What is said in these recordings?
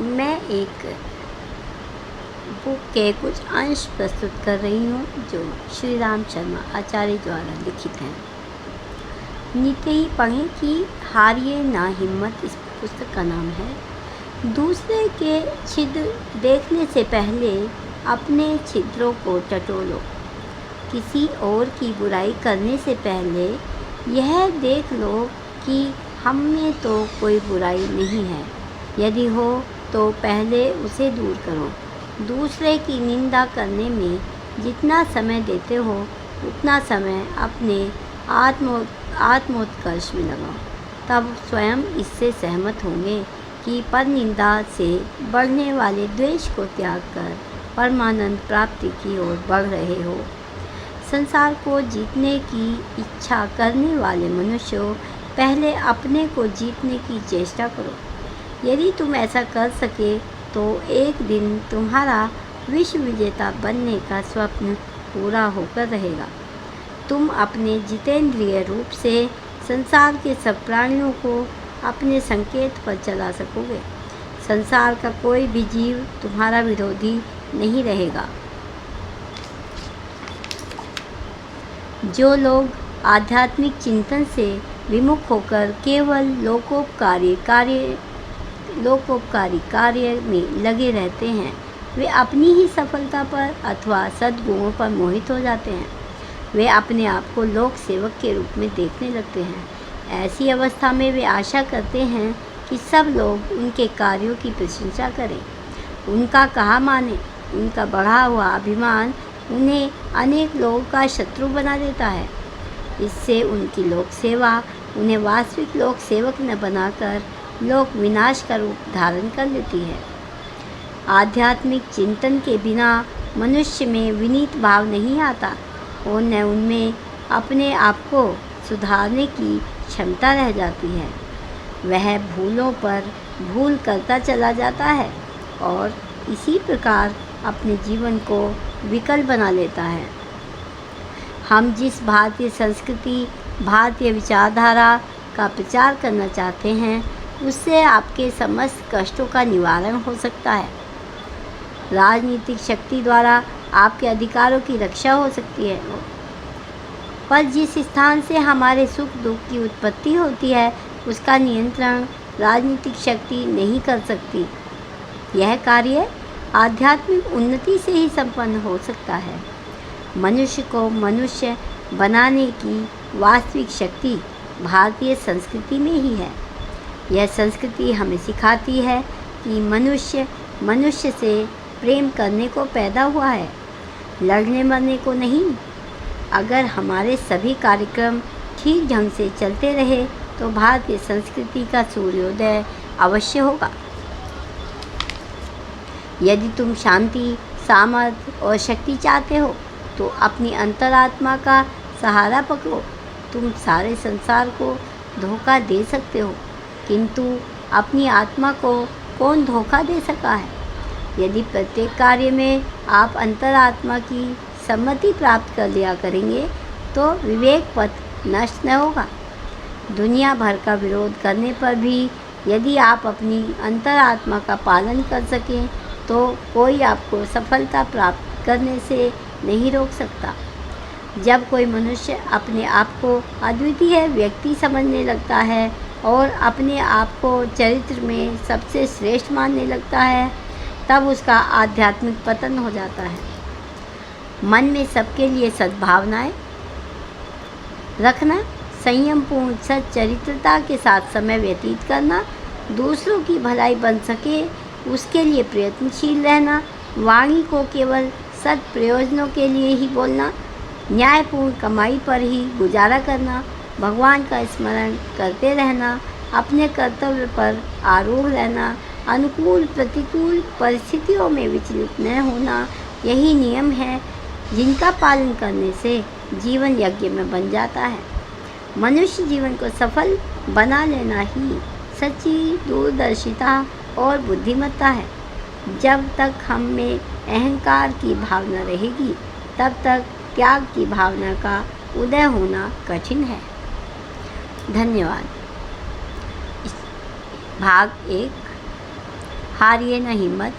मैं एक बुक के कुछ अंश प्रस्तुत कर रही हूँ जो श्री राम शर्मा आचार्य द्वारा लिखित हैं। नीचे ही पढ़ें कि हारिए ना हिम्मत, इस पुस्तक का नाम है। दूसरे के छिद्र देखने से पहले अपने छिद्रों को टटोलो। किसी और की बुराई करने से पहले यह देख लो कि हम में तो कोई बुराई नहीं है। यदि हो तो पहले उसे दूर करो। दूसरे की निंदा करने में जितना समय देते हो उतना समय अपने आत्मोत्कर्ष में लगाओ। तब स्वयं इससे सहमत होंगे कि पर निंदा से बढ़ने वाले द्वेष को त्याग कर परमानंद प्राप्ति की ओर बढ़ रहे हो। संसार को जीतने की इच्छा करने वाले मनुष्यों, पहले अपने को जीतने की चेष्टा करो। यदि तुम ऐसा कर सके तो एक दिन तुम्हारा विश्व विजेता बनने का स्वप्न पूरा होकर रहेगा। तुम अपने जितेंद्रिय रूप से संसार के सब प्राणियों को अपने संकेत पर चला सकोगे। संसार का कोई भी जीव तुम्हारा विरोधी नहीं रहेगा। जो लोग आध्यात्मिक चिंतन से विमुख होकर केवल लोकोपकारी कार्य में लगे रहते हैं, वे अपनी ही सफलता पर अथवा सद्गुणों पर मोहित हो जाते हैं। वे अपने आप को लोक सेवक के रूप में देखने लगते हैं। ऐसी अवस्था में वे आशा करते हैं कि सब लोग उनके कार्यों की प्रशंसा करें, उनका कहा माने। उनका बढ़ा हुआ अभिमान उन्हें अनेक लोगों का शत्रु बना देता है। इससे उनकी लोक सेवा उन्हें वास्तविक लोक सेवक न बनाकर लोक विनाश का रूप धारण कर लेती है। आध्यात्मिक चिंतन के बिना मनुष्य में विनीत भाव नहीं आता और न उनमें अपने आप को सुधारने की क्षमता रह जाती है। वह भूलों पर भूल करता चला जाता है और इसी प्रकार अपने जीवन को विकल बना लेता है। हम जिस भारतीय संस्कृति, भारतीय विचारधारा का प्रचार करना चाहते हैं, उससे आपके समस्त कष्टों का निवारण हो सकता है। राजनीतिक शक्ति द्वारा आपके अधिकारों की रक्षा हो सकती है, पर जिस स्थान से हमारे सुख दुख की उत्पत्ति होती है उसका नियंत्रण राजनीतिक शक्ति नहीं कर सकती। यह कार्य आध्यात्मिक उन्नति से ही संपन्न हो सकता है। मनुष्य को मनुष्य बनाने की वास्तविक शक्ति भारतीय संस्कृति में ही है। यह संस्कृति हमें सिखाती है कि मनुष्य मनुष्य से प्रेम करने को पैदा हुआ है, लड़ने मरने को नहीं। अगर हमारे सभी कार्यक्रम ठीक ढंग से चलते रहे तो भारतीय संस्कृति का सूर्योदय अवश्य होगा। यदि तुम शांति, सामर्थ्य और शक्ति चाहते हो तो अपनी अंतरात्मा का सहारा पकड़ो। तुम सारे संसार को धोखा दे सकते हो, किंतु अपनी आत्मा को कौन धोखा दे सका है? यदि प्रत्येक कार्य में आप अंतरात्मा की सम्मति प्राप्त कर लिया करेंगे तो विवेक पथ नष्ट न होगा। दुनिया भर का विरोध करने पर भी यदि आप अपनी अंतरात्मा का पालन कर सकें तो कोई आपको सफलता प्राप्त करने से नहीं रोक सकता। जब कोई मनुष्य अपने आप को अद्वितीय व्यक्ति समझने लगता है और अपने आप को चरित्र में सबसे श्रेष्ठ मानने लगता है, तब उसका आध्यात्मिक पतन हो जाता है। मन में सबके लिए सद्भावनाएं रखना, संयमपूर्ण सच्चरित्रता के साथ समय व्यतीत करना, दूसरों की भलाई बन सके उसके लिए प्रयत्नशील रहना, वाणी को केवल सत्प्रयोजनों के लिए ही बोलना, न्यायपूर्ण कमाई पर ही गुजारा करना, भगवान का स्मरण करते रहना, अपने कर्तव्य पर आरूढ़ रहना, अनुकूल प्रतिकूल परिस्थितियों में विचलित न होना, यही नियम है जिनका पालन करने से जीवन यज्ञ में बन जाता है। मनुष्य जीवन को सफल बना लेना ही सच्ची दूरदर्शिता और बुद्धिमत्ता है। जब तक हम में अहंकार की भावना रहेगी तब तक त्याग की भावना का उदय होना कठिन है। धन्यवाद। भाग 1 हारिए न हिम्मत।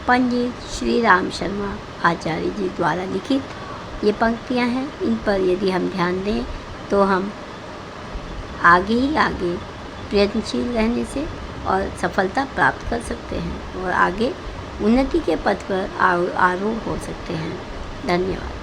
पंडित श्री राम शर्मा आचार्य जी द्वारा लिखित ये पंक्तियाँ हैं। इन पर यदि हम ध्यान दें तो हम आगे ही आगे प्रयत्नशील रहने से और सफलता प्राप्त कर सकते हैं और आगे उन्नति के पथ पर आरूढ़ हो सकते हैं। धन्यवाद।